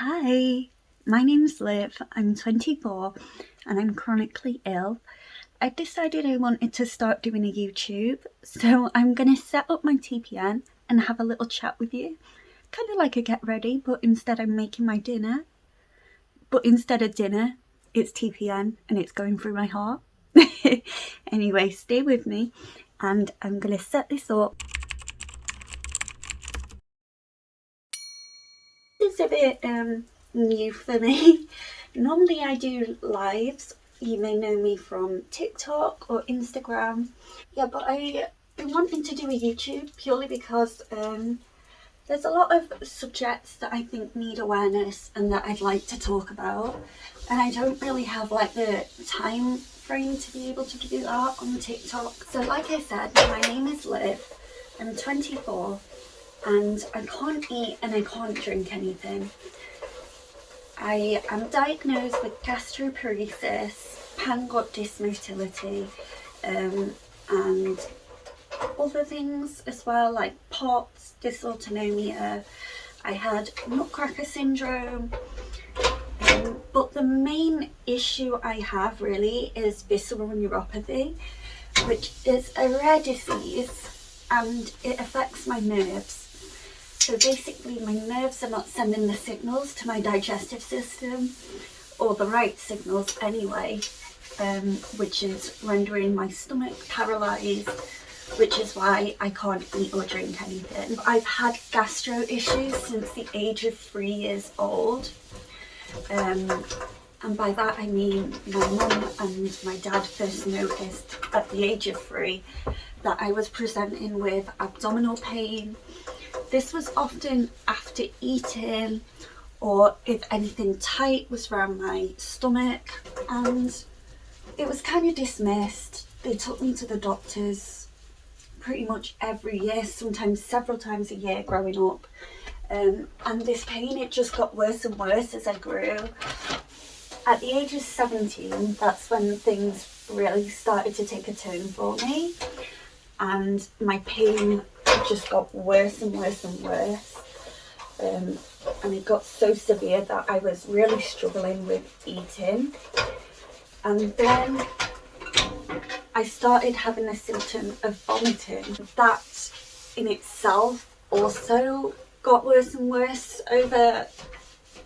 Hi, my name's Liv, I'm 24 and I'm chronically ill. I decided I wanted to start doing a YouTube, so I'm going to set up my TPN and have a little chat with you. Kind of like a get ready, but instead I'm making my dinner. But instead of dinner, it's TPN and it's going through my heart. Anyway, stay with me and I'm going to set this up. It's a bit new for me. Normally I do lives. You may know me from TikTok or Instagram. Yeah, but I've been wanting to do a YouTube purely because there's a lot of subjects that I think need awareness and that I'd like to talk about. And I don't really have like the time frame to be able to do that on TikTok. So like I said, my name is Liv. I'm 24 and I can't eat and I can't drink anything. I am diagnosed with gastroparesis, pan-gut dysmotility, and other things as well, like POTS, dysautonomia. I had nutcracker syndrome, but the main issue I have really is visceral neuropathy, which is a rare disease and it affects my nerves. So basically my nerves are not sending the signals to my digestive system, or the right signals anyway, which is rendering my stomach paralysed, which is why I can't eat or drink anything. I've had gastro issues since the age of 3 years old. And by that I mean my mum and my dad first noticed at the age of 3 that I was presenting with abdominal pain. This was often after eating or if anything tight was around my stomach, and it was kind of dismissed. They took me to the doctors pretty much every year, sometimes several times a year growing up. And this pain, it just got worse and worse as I grew. At the age of 17, that's when things really started to take a turn for me. And my pain just got worse and worse and worse. And it got so severe that I was really struggling with eating. And then I started having a symptom of vomiting. That in itself also got worse and worse over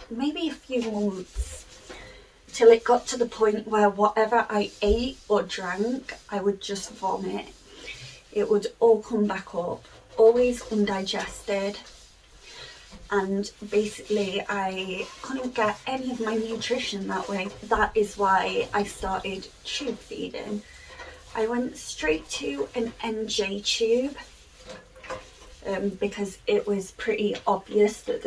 maybe a few months, till it got to the point where whatever I ate or drank, I would just vomit. It would all come back up, always undigested. And basically I couldn't get any of my nutrition that way. That is why I started tube feeding. I went straight to an NJ tube because it was pretty obvious that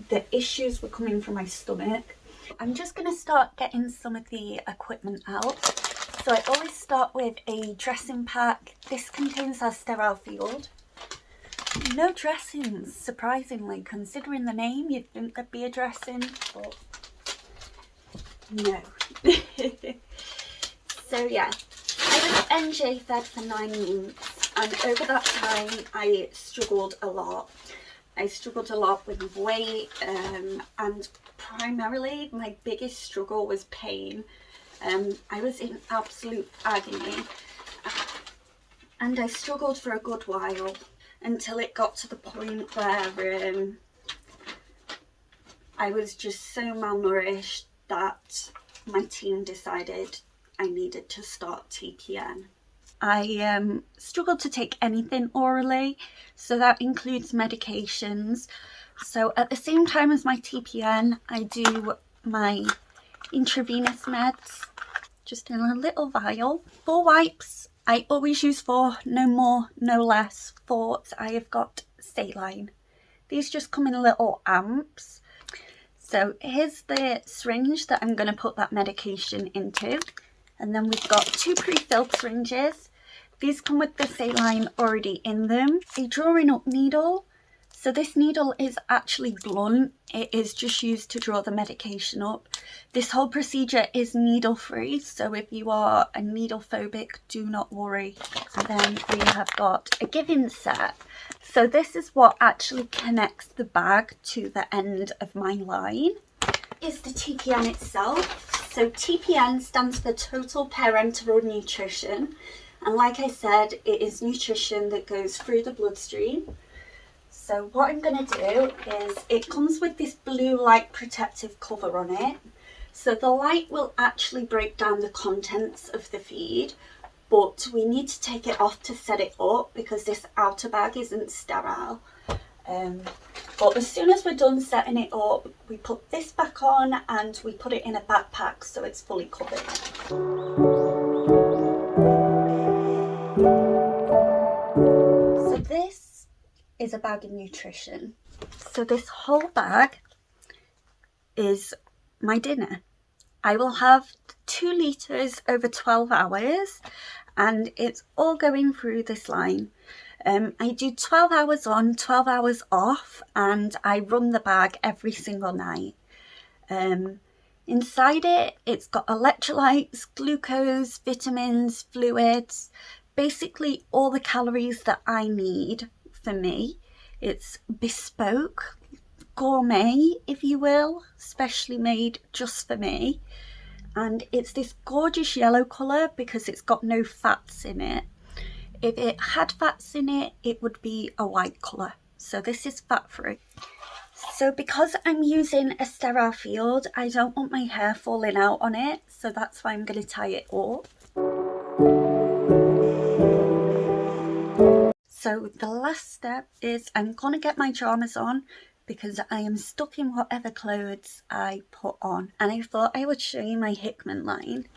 the issues were coming from my stomach. I'm just going to start getting some of the equipment out. So I always start with a dressing pack. This contains our sterile field. No dressings, surprisingly. Considering the name, you'd think there'd be a dressing, but no. So yeah, I was NJ fed for 9 months, and over that time I struggled a lot. I struggled a lot with weight, and primarily my biggest struggle was pain. I was in absolute agony, and I struggled for a good while until it got to the point where I was just so malnourished that my team decided I needed to start TPN. I struggled to take anything orally, so that includes medications. So at the same time as my TPN, I do my intravenous meds, just in a little vial. 4 wipes, I always use 4, no more, no less. 4, I have got saline. These just come in little amps. So here's the syringe that I'm going to put that medication into. And then we've got 2 pre-filled syringes. These come with the saline already in them. A drawing up needle. So this needle is actually blunt. It is just used to draw the medication up. This whole procedure is needle free, so if you are a needle phobic, do not worry. And then we have got a giving set. So this is what actually connects the bag to the end of my line. Is the TPN itself. So TPN stands for Total Parenteral Nutrition. And like I said, it is nutrition that goes through the bloodstream. So what I'm going to do is, it comes with this blue light protective cover on it. So the light will actually break down the contents of the feed, but we need to take it off to set it up because this outer bag isn't sterile. But as soon as we're done setting it up, we put this back on and we put it in a backpack so it's fully covered. So this is a bag of nutrition. So this whole bag is my dinner. I will have 2 litres over 12 hours and it's all going through this line. I do 12 hours on, 12 hours off, and I run the bag every single night. Inside it, it's got electrolytes, glucose, vitamins, fluids, basically all the calories that I need for me. It's bespoke, gourmet, if you will, specially made just for me. And it's this gorgeous yellow colour because it's got no fats in it. If it had fats in it, it would be a white colour. So this is fat free. So because I'm using a sterile field, I don't want my hair falling out on it. So that's why I'm going to tie it up. So the last step is I'm going to get my pyjamas on because I am stuck in whatever clothes I put on. And I thought I would show you my Hickman line.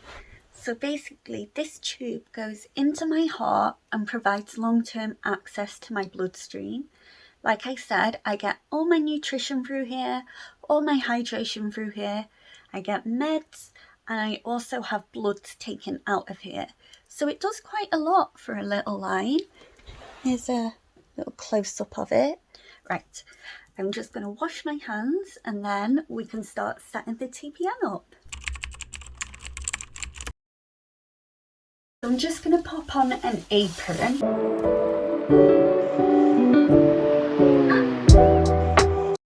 So basically this tube goes into my heart and provides long-term access to my bloodstream. Like I said, I get all my nutrition through here, all my hydration through here. I get meds and I also have blood taken out of here. So it does quite a lot for a little line. Here's a little close-up of it. Right, I'm just going to wash my hands and then we can start setting the TPN up. I'm just going to pop on an apron.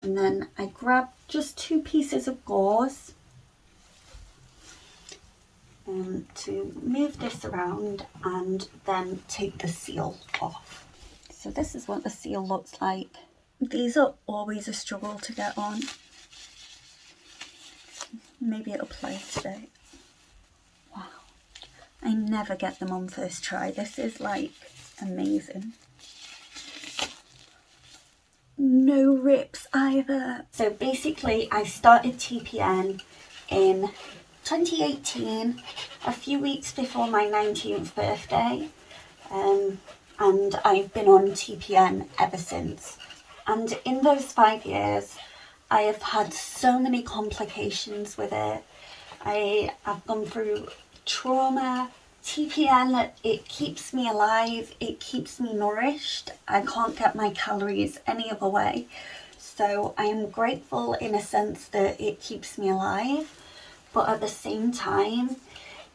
And then I grab just 2 pieces of gauze to move this around and then take the seal off. So this is what the seal looks like. These are always a struggle to get on. Maybe it'll play today. Wow. I never get them on first try. This is like amazing. No rips either. So basically I started TPN in 2018, a few weeks before my 19th birthday, and I've been on TPN ever since. And in those 5 years I have had so many complications with it. I have gone through trauma. TPN, it keeps me alive, it keeps me nourished. I can't get my calories any other way. So I am grateful in a sense that it keeps me alive, but at the same time,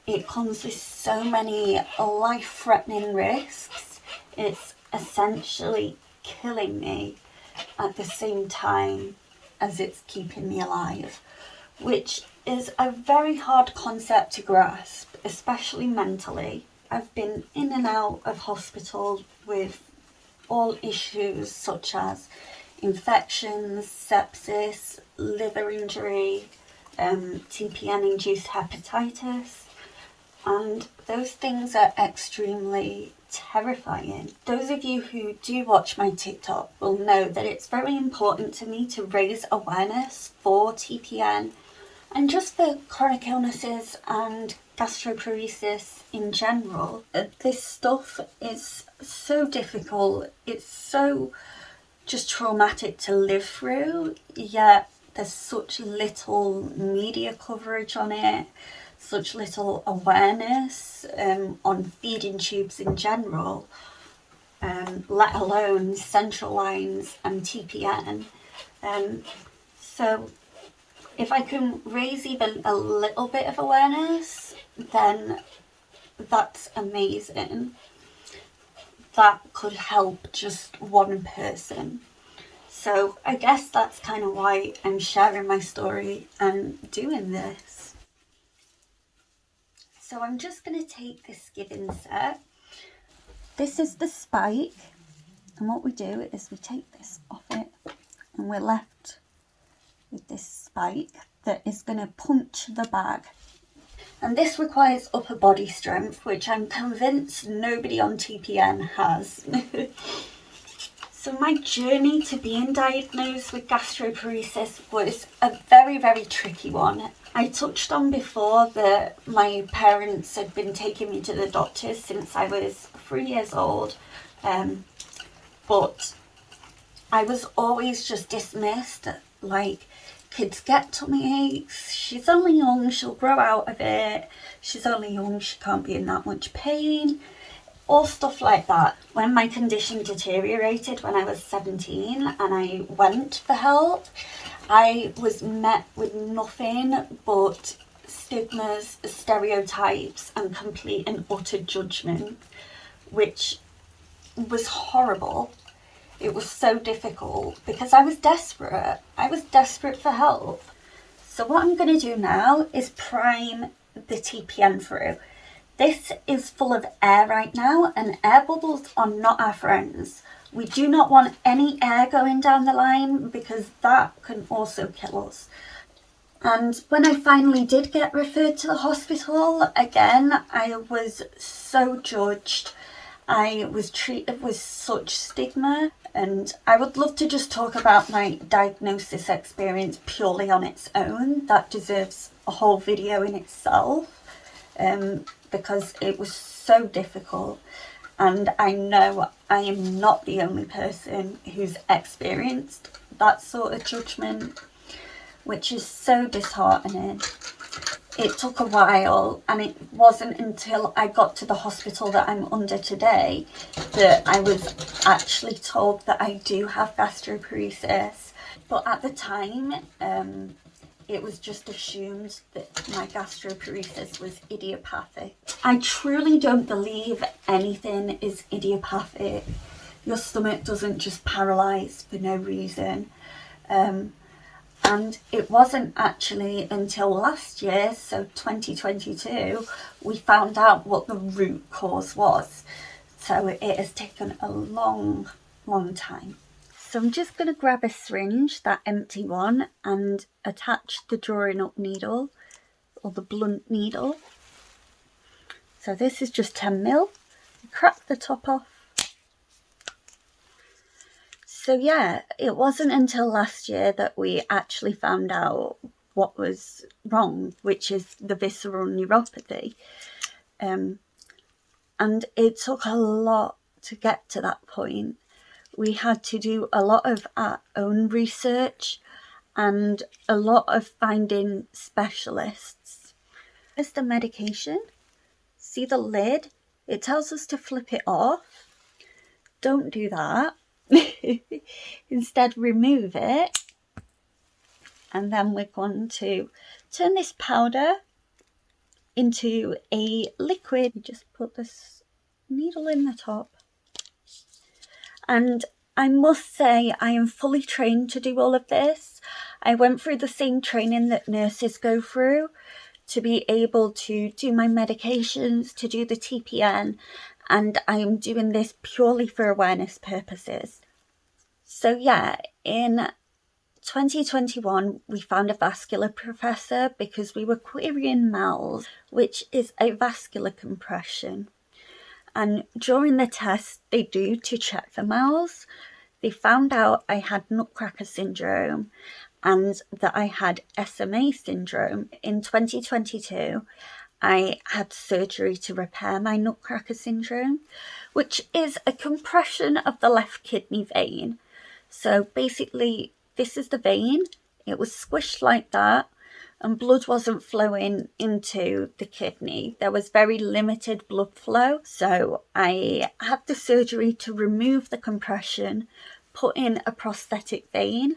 it comes with so many life-threatening risks. It's essentially killing me at the same time as it's keeping me alive, which is a very hard concept to grasp, especially mentally. I've been in and out of hospital with all issues such as infections, sepsis, liver injury, TPN-induced hepatitis, and those things are extremely terrifying. Those of you who do watch my TikTok will know that it's very important to me to raise awareness for TPN and just for chronic illnesses and gastroparesis in general. This stuff is so difficult, it's so just traumatic to live through, yet there's such little media coverage on it, such little awareness on feeding tubes in general. let alone central lines and TPN. So if I can raise even a little bit of awareness, then that's amazing. That could help just one person. So I guess that's kind of why I'm sharing my story and doing this. So I'm just going to take this skin set. This is the spike, and what we do is we take this off it and we're left with this spike that is going to punch the bag. And this requires upper body strength, which I'm convinced nobody on TPN has. So my journey to being diagnosed with gastroparesis was a very, very tricky one. I touched on before that my parents had been taking me to the doctors since I was 3 years old, but I was always just dismissed, like, kids get tummy aches, she's only young, she'll grow out of it, she's only young, she can't be in that much pain. All stuff like that. When my condition deteriorated when I was 17 and I went for help, I was met with nothing but stigmas, stereotypes and complete and utter judgment, which was horrible. It was so difficult because I was desperate. I was desperate for help. So what I'm going to do now is prime the TPN through. This is full of air right now, and air bubbles are not our friends. We do not want any air going down the line because that can also kill us. And when I finally did get referred to the hospital, again, I was so judged. I was treated with such stigma, and I would love to just talk about my diagnosis experience purely on its own. That deserves a whole video in itself. Because it was so difficult, and I know I am not the only person who's experienced that sort of judgment, which is so disheartening. It took a while, and it wasn't until I got to the hospital that I'm under today that I was actually told that I do have gastroparesis. But at the time, it was just assumed that my gastroparesis was idiopathic. I truly don't believe anything is idiopathic. Your stomach doesn't just paralyse for no reason. And it wasn't actually until last year, so 2022, we found out what the root cause was. So it has taken a long, long time. So I'm just going to grab a syringe, that empty one, and attach the drawing up needle, or the blunt needle. So this is just 10 ml. Crack the top off. So yeah, it wasn't until last year that we actually found out what was wrong, which is the visceral neuropathy. And it took a lot to get to that point. We had to do a lot of our own research and a lot of finding specialists. Here's the medication. See the lid? It tells us to flip it off. Don't do that. Instead, remove it. And then we're going to turn this powder into a liquid. You just put this needle in the top. And I must say, I am fully trained to do all of this. I went through the same training that nurses go through to be able to do my medications, to do the TPN, and I am doing this purely for awareness purposes. So yeah, in 2021, we found a vascular professor because we were querying MALS, which is a vascular compression. And during the test they do to check for MALS, they found out I had nutcracker syndrome and that I had SMA syndrome. In 2022, I had surgery to repair my nutcracker syndrome, which is a compression of the left kidney vein. So basically, this is the vein. It was squished like that, and blood wasn't flowing into the kidney. There was very limited blood flow. So I had the surgery to remove the compression, put in a prosthetic vein,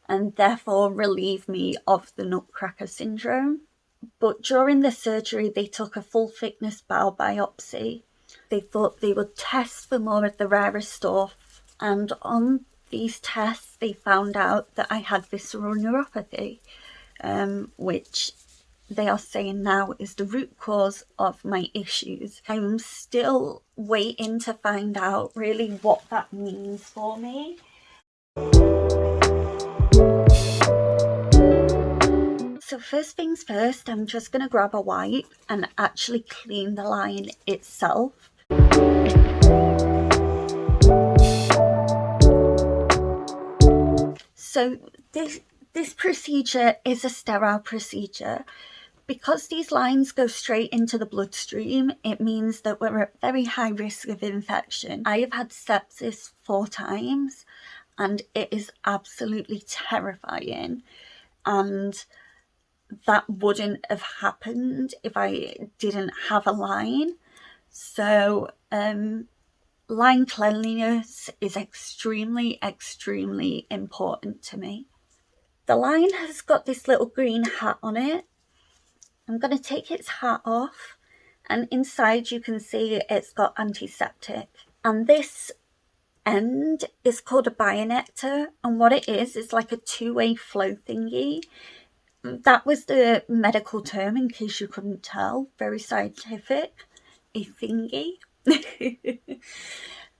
and therefore relieve me of the nutcracker syndrome. But during the surgery, they took a full thickness bowel biopsy. They thought they would test for more of the rarest stuff, and on these tests they found out that I had visceral neuropathy, which they are saying now is the root cause of my issues. I'm still waiting to find out really what that means for me. So first things first, I'm just going to grab a wipe and actually clean the line itself. So this procedure is a sterile procedure. Because these lines go straight into the bloodstream, it means that we're at very high risk of infection. I have had sepsis 4 times and it is absolutely terrifying, and that wouldn't have happened if I didn't have a line. So line cleanliness is extremely important to me. The line has got this little green hat on it. I'm going to take its hat off, and inside you can see it's got antiseptic. And this end is called a bionector, and what it is like a 2-way flow thingy. That was the medical term, in case you couldn't tell. Very scientific. A thingy.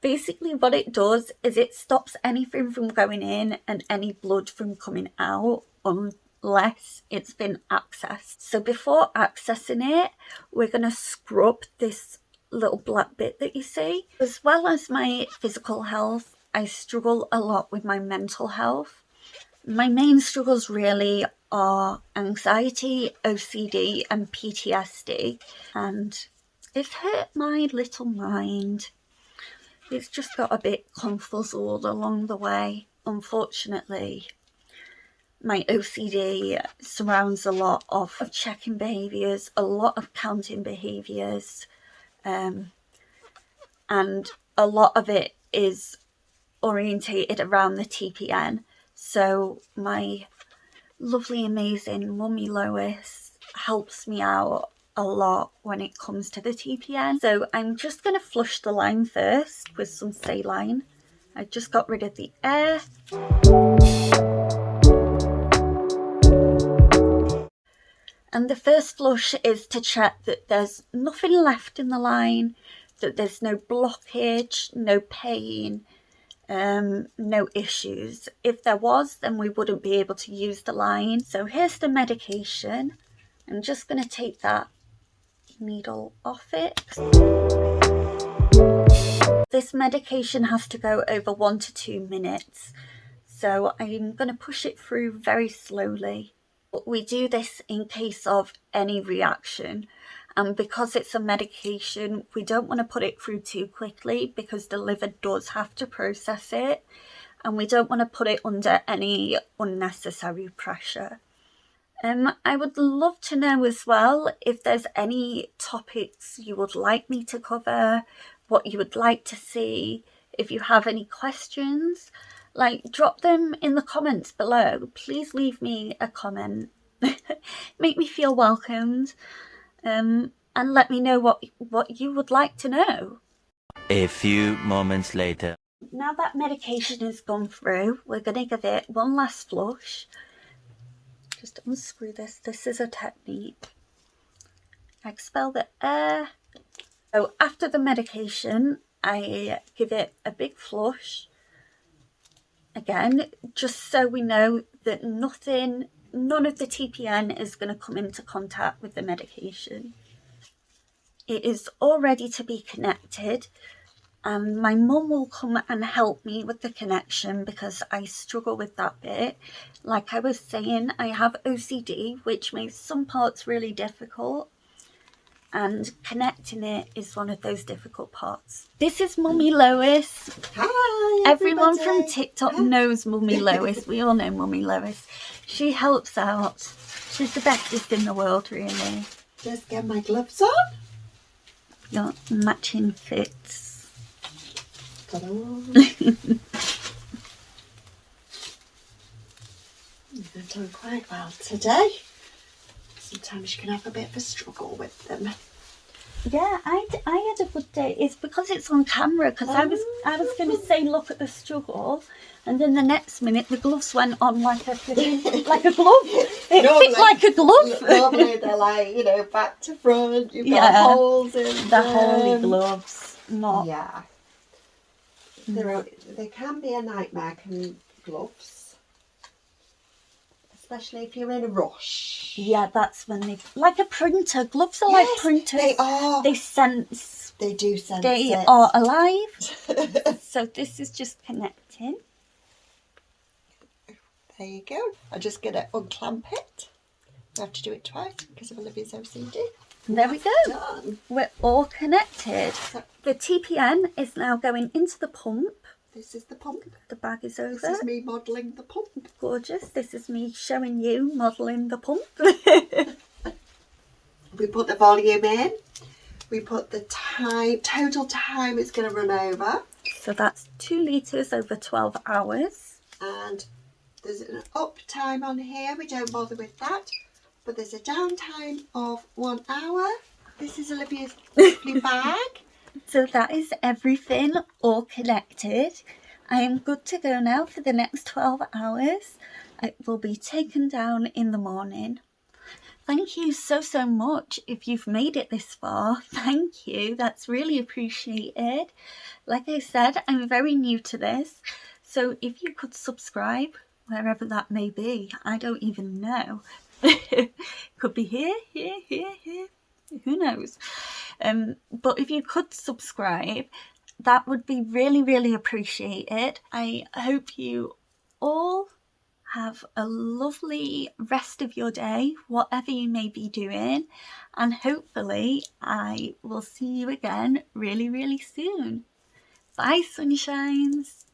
Basically what it does is it stops anything from going in and any blood from coming out unless it's been accessed. So before accessing it, we're going to scrub this little black bit that you see. As well as my physical health, I struggle a lot with my mental health. My main struggles really are anxiety, OCD and PTSD, and it's hurt my little mind. It's just got a bit confuzzled along the way. Unfortunately, my OCD surrounds a lot of checking behaviours, a lot of counting behaviours, and a lot of it is orientated around the TPN. So my lovely, amazing mummy Lois helps me out a lot when it comes to the TPN. So I'm just going to flush the line first with some saline. I just got rid of the air. And the first flush is to check that there's nothing left in the line, that there's no blockage, no pain, no issues. If there was, then we wouldn't be able to use the line. So here's the medication. I'm just going to take that needle off it. This medication has to go over 1 to 2 minutes, so I'm going to push it through very slowly. But we do this in case of any reaction, and because it's a medication, we don't want to put it through too quickly because the liver does have to process it, and we don't want to put it under any unnecessary pressure. I would love to know as well if there's any topics you would like me to cover, what you would like to see. If you have any questions, drop them in the comments below. Please leave me a comment. Make me feel welcomed, and let me know what you would like to know. A few moments later. Now that medication has gone through, we're going to give it one last flush. Just unscrew this. This is a technique. Expel the air. So after the medication, I give it a big flush. Again, just so we know that none of the TPN is going to come into contact with the medication. It is all ready to be connected, and my mum will come and help me with the connection because I struggle with that bit. Like I was saying, I have OCD, which makes some parts really difficult, and connecting it is one of those difficult parts. This is Mummy Lois. Hi, everyone from TikTok knows Mummy Lois. We all know Mummy Lois. She helps out. She's the bestest in the world, really. Just get my gloves on. Your matching fits. Ta-da. They've done quite well today. Sometimes you can have a bit of a struggle with them. Yeah, I had a good day. It's because it's on camera. Because I was going to say, look at the struggle, and then the next minute the gloves went on like a like a glove. It fit like a glove. Normally they're like, you know, back to front. You've got holes in the them. holy gloves. Not. Yeah. They can be a nightmare, gloves. Especially if you're in a rush. Yeah, that's when they... Like a printer. Gloves are like printers. They are. They sense. They do sense They it. are alive. So this is just connecting. There you go. I'm just going to unclamp it. I have to do it twice because of Olivia's OCD. There we go. Done. We're all connected. The TPN is now going into the pump. This is the pump. The bag is over. This is me modelling the pump. Gorgeous. This is me showing you modelling the pump. We put the volume in. We put the time. Total time is going to run over. So that's 2 litres over 12 hours. And there's an up time on here. We don't bother with that. But there's a down time of 1 hour. This is Olivia's lovely bag. So that is everything all connected. I am good to go now for the next 12 hours. It will be taken down in the morning. Thank you so much if you've made it this far. Thank you. That's really appreciated. Like I said, I'm very new to this. So if you could subscribe, wherever that may be, I don't even know. Could be here. Who knows? But if you could subscribe, that would be really appreciated. I hope you all have a lovely rest of your day, whatever you may be doing, and hopefully I will see you again really soon. Bye, sunshines.